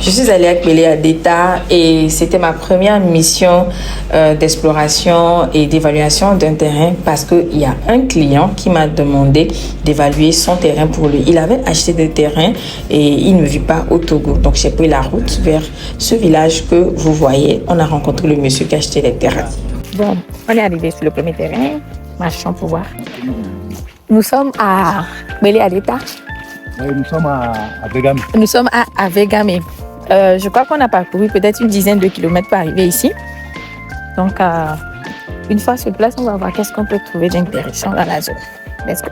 Je suis allée à Kpele Adeta et c'était ma première mission d'exploration et d'évaluation d'un terrain parce qu'il y a un client qui m'a demandé d'évaluer son terrain pour lui. Il avait acheté des terrains et il ne vit pas au Togo. Donc j'ai pris la route vers ce village que vous voyez. On a rencontré le monsieur qui a acheté les terrains. Bon, on est arrivé sur le premier terrain. Marchons pour voir. Nous sommes à Kpele Adeta. Oui, nous sommes à Avegame. Nous sommes à Avegame. Je crois qu'on a parcouru peut-être une dizaine de kilomètres pour arriver ici. Donc, une fois sur place, on va voir qu'est-ce qu'on peut trouver d'intéressant dans la zone. Let's go.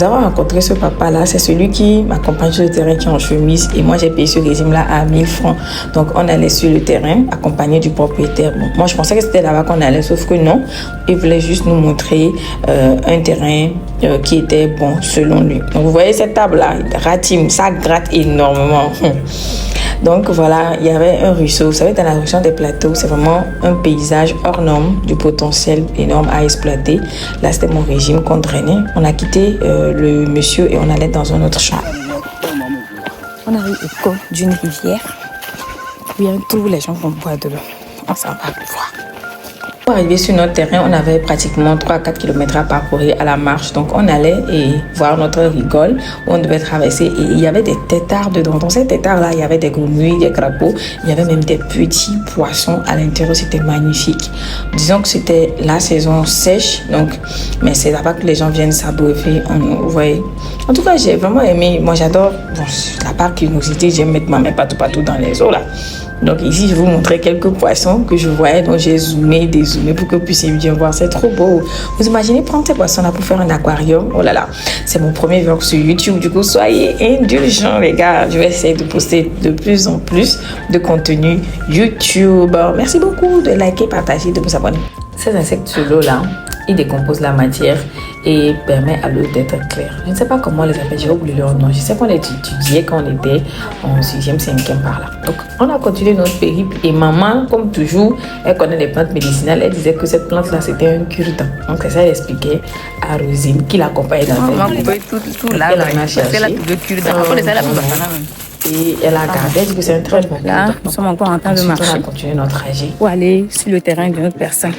Nous avons rencontré ce papa-là, c'est celui qui m'accompagne sur le terrain, qui est en chemise. Et moi, j'ai payé ce régime-là à 1000 francs. Donc, on allait sur le terrain, accompagné du propriétaire. Bon, moi, je pensais que c'était là-bas qu'on allait, sauf que non. Il voulait juste nous montrer un terrain qui était bon, selon lui. Donc, vous voyez cette table-là, Ratim, ça gratte énormément. Donc voilà, il y avait un ruisseau. Vous savez, dans la région des plateaux, c'est vraiment un paysage hors norme, du potentiel énorme à exploiter. Là, c'était mon régime qu'on drainait. On a quitté le monsieur et on allait dans un autre champ. On arrive au col d'une rivière. Bientôt, les gens vont boire de l'eau. On s'en va voir. Pour arriver sur notre terrain, on avait pratiquement 3 à 4 km à parcourir à la marche. Donc, on allait et voir notre rigole où on devait traverser. Et il y avait des têtards dedans. Dans ces têtards-là, il y avait des grenouilles, des crapauds. Il y avait même des petits poissons à l'intérieur. C'était magnifique. Disons que c'était la saison sèche. Donc, mais c'est là-bas que les gens viennent s'abreuver. Vous voyez. En tout cas, j'ai vraiment aimé. Moi, j'adore la part curiosité. J'aime mettre ma main partout dans les eaux là. Donc ici, je vais vous montrer quelques poissons que je voyais. Donc j'ai zoomé, dézoomé pour que vous puissiez bien voir. C'est trop beau. Vous imaginez prendre ces poissons-là pour faire un aquarium? Oh là là, c'est mon premier vlog sur YouTube. Du coup, soyez indulgents, les gars. Je vais essayer de poster de plus en plus de contenu YouTube. Merci beaucoup de liker, partager, de vous abonner. Ces insectes sur l'eau là, ils décomposent la matière et permet à l'eau d'être claire. Je ne sais pas comment on les appelle, j'ai oublié leur nom. Je sais qu'on les étudiait quand on était en 6e, 5e par là. Donc, on a continué notre périple et maman, comme toujours, elle connaît les plantes médicinales. Elle disait que cette plante-là, c'était un cure-dent. Donc, c'est ça, elle expliquait à Rosine qui l'accompagnait dans elle. On va couper tout là, elle a cherché. Et elle a gardé, elle dit que c'est un très bon cure-dent. Là, nous sommes encore en train de marcher. On a continué notre trajet pour aller sur le terrain d'une autre personne.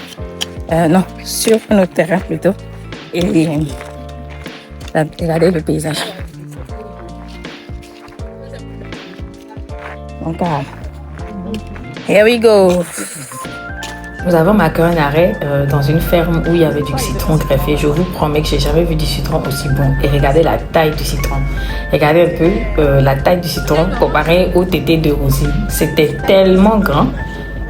Non, sur notre terrain plutôt. Et regardez le paysage. Donc, here we go. Nous avons marqué un arrêt dans une ferme où il y avait du citron greffé. Je vous promets que j'ai jamais vu du citron aussi bon. Et regardez la taille du citron. Regardez un peu la taille du citron comparé au tété de Rosine. C'était tellement grand.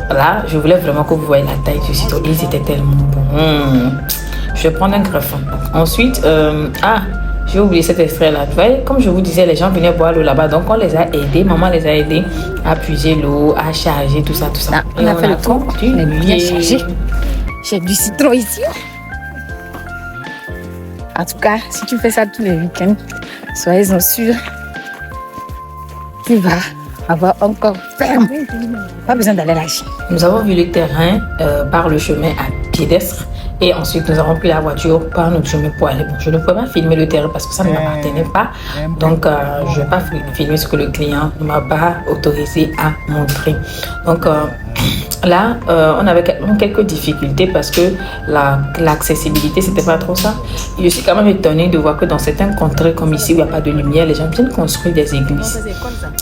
Là, je voulais vraiment que vous voyez la taille du citron. Et c'était tellement bon. Je vais prendre un greffon. Ensuite, j'ai oublié cet extrait-là. Vous voyez, comme je vous disais, les gens venaient boire l'eau là-bas. Donc, on les a aidés. Maman les a aidés à puiser l'eau, à charger, tout ça, tout ça. Là, on a fait le tour. On est bien chargé. J'ai du citron ici. En tout cas, si tu fais ça tous les week-ends, soyez-en sûrs. Tu vas avoir encore ferme. Pas besoin d'aller lâcher. Nous avons vu le terrain par le chemin à pédestre. Et ensuite, nous avons pris la voiture par notre chemin pour aller. Bon, je ne pouvais pas filmer le terrain parce que ça ne m'appartenait pas. Donc, je ne vais pas filmer ce que le client ne m'a pas autorisé à montrer. Donc, là, on avait quelques difficultés parce que l'accessibilité, c'était pas trop ça. Et je suis quand même étonnée de voir que dans certains contrées comme ici où il n'y a pas de lumière, les gens viennent construire des églises.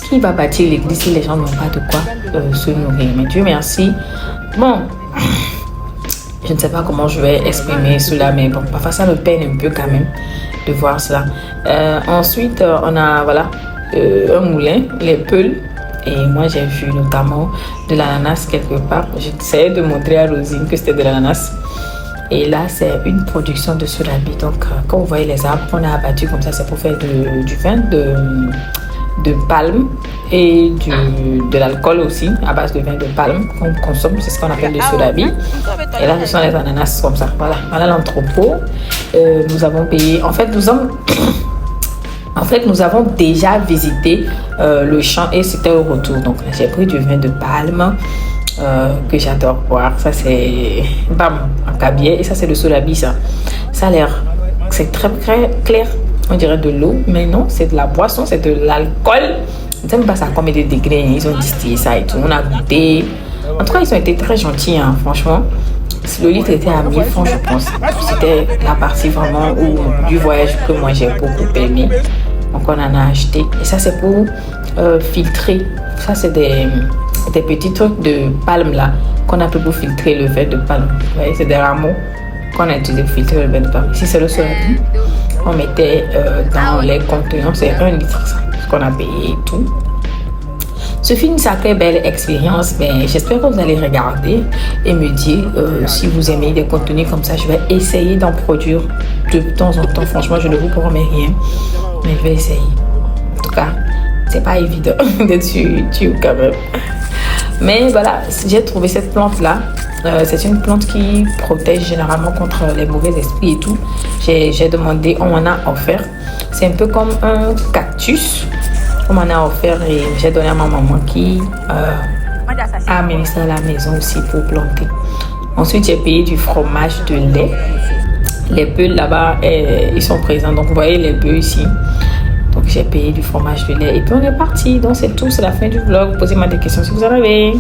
Qui va bâtir l'église si les gens n'ont pas de quoi se nourrir? Mais Dieu merci. Bon. Je ne sais pas comment je vais exprimer cela, mais bon, parfois ça me peine un peu quand même de voir cela. Ensuite, on a un moulin, les peuls. Et moi, j'ai vu notamment de l'ananas quelque part. J'essayais de montrer à Rosine que c'était de l'ananas. Et là, c'est une production de surabi. Donc, quand vous voyez les arbres qu'on a abattus comme ça, c'est pour faire du vin de palme et de l'alcool aussi à base de vin de palme qu'on consomme, c'est ce qu'on appelle le surabi. Et là ce sont les ananas comme ça. Voilà l'entrepôt. Nous avons payé, en fait nous avons déjà visité le champ et c'était au retour. Donc j'ai pris du vin de palme que j'adore boire. Ça c'est en cabiai et ça c'est le surabi. Ça a l'air, c'est très clair. On dirait de l'eau, mais non, c'est de la boisson, c'est de l'alcool Je ne sais même pas ça à combien de degrés ils ont distillé ça et tout. On a goûté. En tout cas, ils ont été très gentils, hein, franchement. Le litre était à 1000 francs, je pense. C'était la partie vraiment du voyage que moi j'ai beaucoup aimé. Donc on en a acheté. Et ça c'est pour filtrer. Ça c'est des petits trucs de palme là qu'on a pour filtrer le vin de palme. Vous voyez, c'est des rameaux qu'on a utilisé pour filtrer le vin de palme. Ici c'est le soleil. On mettait dans les contenants, c'est 1 litre ça, ce qu'on a payé et tout. Ce film, une sacrée belle expérience. Ben, j'espère que vous allez regarder et me dire si vous aimez des contenus comme ça. Je vais essayer d'en produire de temps en temps. Franchement, je ne vous promets rien, mais je vais essayer. En tout cas, c'est pas évident d'être sur YouTube quand même. Mais voilà, j'ai trouvé cette plante-là. C'est une plante qui protège généralement contre les mauvais esprits et tout. J'ai demandé, on m'en a offert. C'est un peu comme un cactus. On m'en a offert et j'ai donné à ma maman qui a amené ça à la maison aussi pour planter. Ensuite, j'ai payé du fromage de lait. Les bœufs là-bas, ils sont présents. Donc, vous voyez les bœufs ici. Donc, j'ai payé du fromage de lait. Et puis, on est parti. Donc, c'est tout. C'est la fin du vlog. Posez-moi des questions si vous en avez.